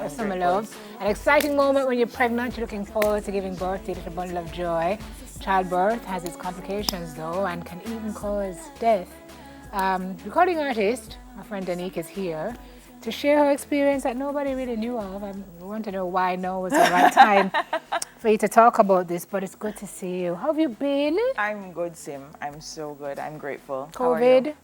That was Summer Love. An exciting moment when you're pregnant, you're looking forward to giving birth to a little bundle of joy. Childbirth has its complications though and can even cause death. Recording artist, my friend Denyque, is here to share her experience that nobody really knew of. I want to know why now was the right time for you to talk about this, but it's good to see you. How have you been? I'm good, Sim. I'm so good. I'm grateful. COVID?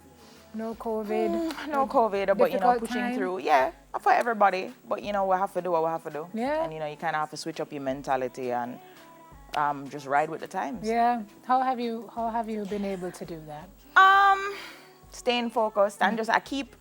No COVID? No COVID, but pushing time? through. Yeah, for everybody. But we have to do what we have to do. Yeah. And you kind of have to switch up your mentality and just ride with the times. Yeah. How have you been able to do that? Staying focused and I keep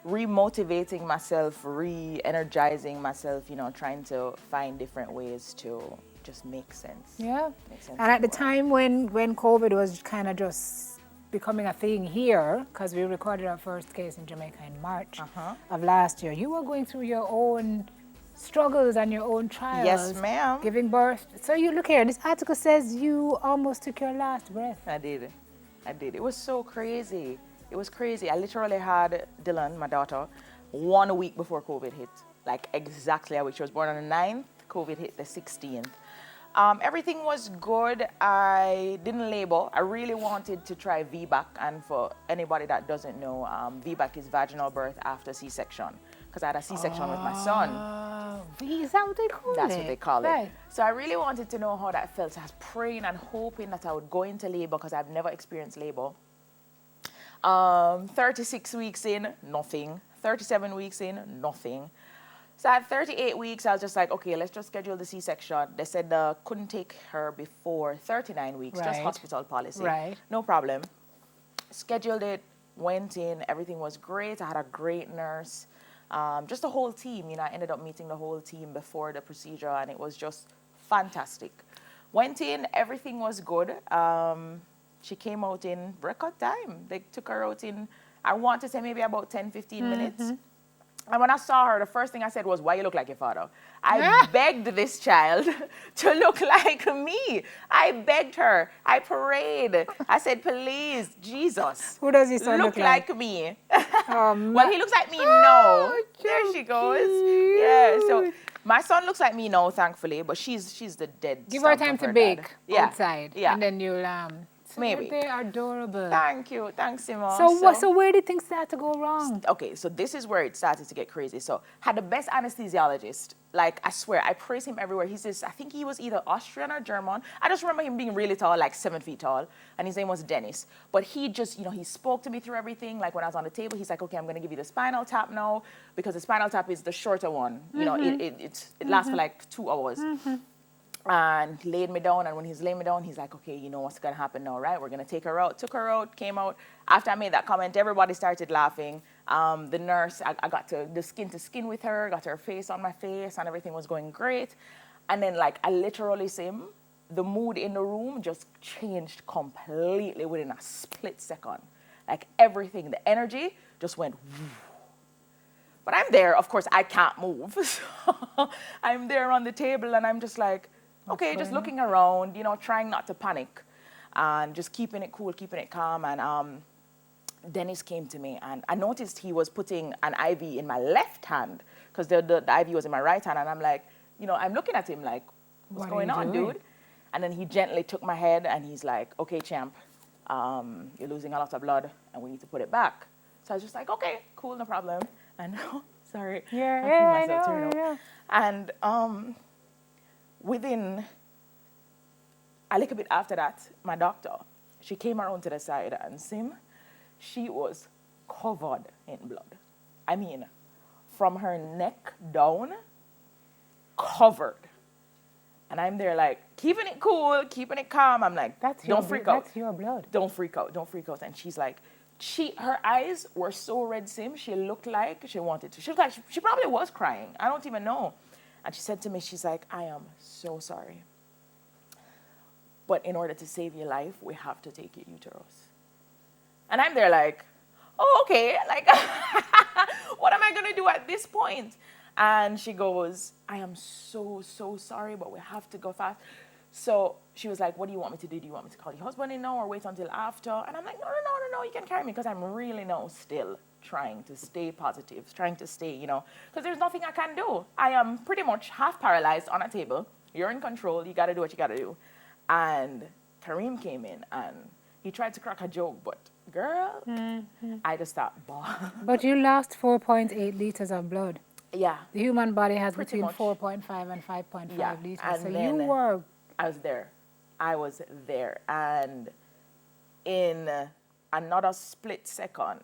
re-motivating myself, re-energizing myself, trying to find different ways to just make sense. Yeah. And at the time when COVID was kind of just becoming a thing here, because we recorded our first case in Jamaica in March of last year, you were going through your own struggles and your own trials. Yes, ma'am. Giving birth. So you look here, this article says you almost took your last breath. I did. It was so crazy. It was crazy. I literally had Dylan, my daughter, 1 week before COVID hit. Like exactly a week. She was born on the 9th. COVID hit the 16th. Everything was good. I didn't labor. I really wanted to try VBAC. And for anybody that doesn't know, VBAC is vaginal birth after C-section. Because I had a C-section with my son. Is that what they call it? That's what they call right. it. So I really wanted to know how that felt. So I was praying and hoping that I would go into labor because I've never experienced labor. 36 weeks in, nothing. 37 weeks in, nothing. So at 38 weeks, I was just like, okay, let's just schedule the C-section. They said couldn't take her before 39 weeks, just hospital policy. Right. No problem. Scheduled it, went in, everything was great. I had a great nurse. Just the whole team, I ended up meeting the whole team before the procedure and it was just fantastic. Went in, everything was good. She came out in record time. They took her out in, I want to say maybe about 10, 15 minutes. And when I saw her, the first thing I said was, why you look like your father? I begged this child to look like me. I begged her. I prayed. I said, please, Jesus. Who does his son look like? Look like me. Oh, well, he looks like me now. There she goes. Yeah, so my son looks like me now, thankfully, but she's the dead. Give her time to bake outside. Yeah. And then you'll maybe. They're adorable. Thank you. Thanks, Simon. So where did things start to go wrong? Okay, so this is where it started to get crazy. So had the best anesthesiologist. Like, I swear, I praise him everywhere. He's this, I think he was either Austrian or German. I just remember him being really tall, like 7 feet tall. And his name was Dennis. But he just, he spoke to me through everything. Like when I was on the table, he's like, okay, I'm going to give you the spinal tap now. Because the spinal tap is the shorter one. It lasts for like 2 hours. And laid me down, and when he's laying me down, he's like, okay, you know what's going to happen now, right? We're going to take her out. Took her out, came out. After I made that comment, everybody started laughing. The nurse, I got the skin to skin with her, got her face on my face, and everything was going great. And then, I literally Sim, the mood in the room just changed completely within a split second. Like, everything, the energy just went whoo. But I'm there, of course, I can't move. So I'm there on the table, and I'm just like, okay, just looking around, trying not to panic and just keeping it cool, keeping it calm. And Dennis came to me and I noticed he was putting an IV in my left hand because the IV was in my right hand. And I'm like, I'm looking at him like, what's going on, dude? And then he gently took my head and he's like, okay, champ, you're losing a lot of blood and we need to put it back. So I was just like, okay, cool, no problem. And sorry. Yeah, I know. And within a little bit after that, my doctor, she came around to the side and Sim, she was covered in blood. I mean, from her neck down, covered. And I'm there like, keeping it cool, keeping it calm. I'm like, don't freak out. That's your blood. Don't freak out, don't freak out. And she's like, her eyes were so red, Sim, she looked like she wanted to. She looked like she probably was crying. I don't even know. And she said to me, she's like, I am so sorry. But in order to save your life, we have to take your uterus. And I'm there like, oh, okay. Like, what am I going to do at this point? And she goes, I am so, so sorry, but we have to go fast. So she was like, what do you want me to do? Do you want me to call your husband in now or wait until after? And I'm like, no, you can carry me, because I'm really now still trying to stay positive, trying to stay, because there's nothing I can do. I am pretty much half paralyzed on a table. You're in control. You got to do what you got to do. And Kareem came in and he tried to crack a joke, but girl, I just stopped bawling. But you lost 4.8 liters of blood. Yeah. The human body has Pretty between much. 4.5 and 5.5 Yeah. liters. And So then you were... I was there. And in another split second,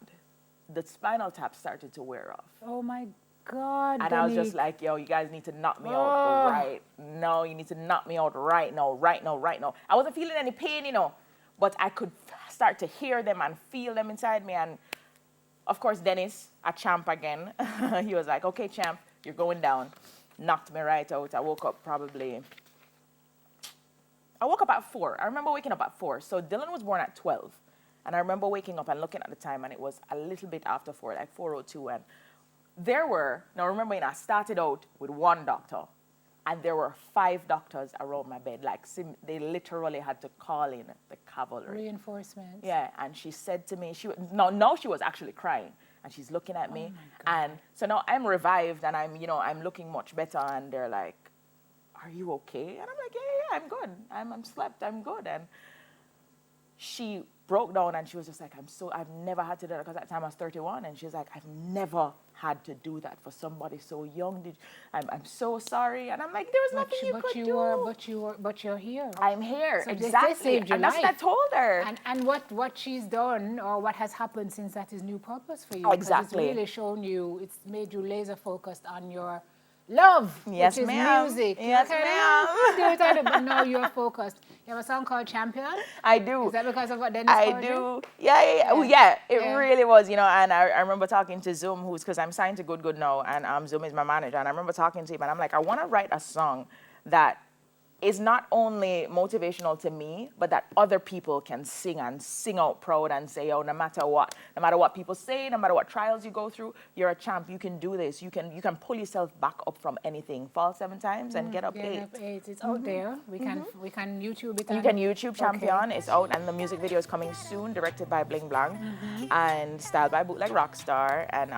the spinal tap started to wear off. Oh my God, And I was just Denyque. like, yo, you guys need to knock me out right now. You need to knock me out right now. I wasn't feeling any pain, but I could start to hear them and feel them inside me. And of course, Dennis, a champ again, he was like, okay, champ, you're going down. Knocked me right out. I woke up at 4. I remember waking up at 4. So Dylan was born at 12. And I remember waking up and looking at the time, and it was a little bit after 4, like 4:02. And I started out with one doctor, and there were 5 doctors around my bed. Like, they literally had to call in the cavalry. Reinforcements. Yeah, and she said to me, she was actually crying, and she's looking at me. And so now I'm revived, and I'm looking much better, and they're like, are you okay? And I'm like, yeah, I'm good. I'm slept, I'm good. And she broke down, and she was just like, I've never had to do that, because at the time I was 31, and she was like, I've never had to do that for somebody so young. I'm so sorry. And I'm like, there was nothing you could do. But you're here. I'm here, So exactly. They saved your and that's life. what I told her. And what she's done, or what has happened since that is new purpose for you. 'Cause Exactly. It's really shown you, it's made you laser focused on your love, Yes, which is ma'am. music. Yes, ma'am. But now you're focused. You have a song called Champion? I do. Is that because of what Dennis I called you? do. Yeah. Oh, yeah. It Yeah. really was, and I remember talking to Zoom, because I'm signed to Good now, and Zoom is my manager, and I remember talking to him, and I'm like, I want to write a song that is not only motivational to me, but that other people can sing and sing out proud and say, oh, no matter what people say, no matter what trials you go through, you're a champ. You can do this. You can pull yourself back up from anything. Fall 7 times and get up 8. Get up 8. It's out there. We can YouTube it. You can YouTube Champion. It's out, and the music video is coming soon, directed by Bling Blang and styled by Bootleg Rockstar. And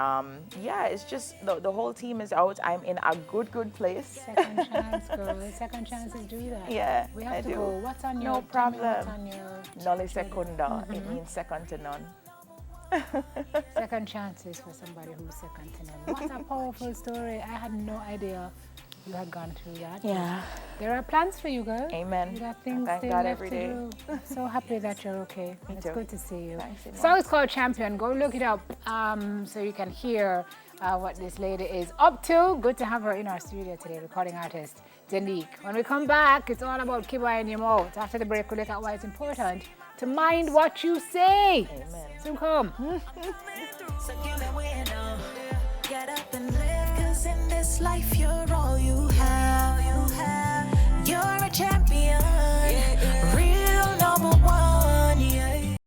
it's just the whole team is out. I'm in a good place. Second chance, girl. Second chances do that. Yeah, We have I to do. go. What's on your... No tell me problem. What's on your... Noli secunda. It means second to none. Second chances for somebody who's second to none. What a powerful story. I had no idea you had gone through that. Yeah. There are plans for you, girl. Amen. You got things Thank still God left every to day. do. I'm so happy that you're okay. It's too. good to see you. Thanks, The Simone. song is called Champion. Go look it up so you can hear what this lady is up to. Good to have her in our studio today, recording artist Denyque. When we come back, it's all about Kiba in your mouth. After the break, we'll look at why it's important to mind what you say. Amen. Soon come. So give me way now. Get up and live, 'cause in this life you're all you have.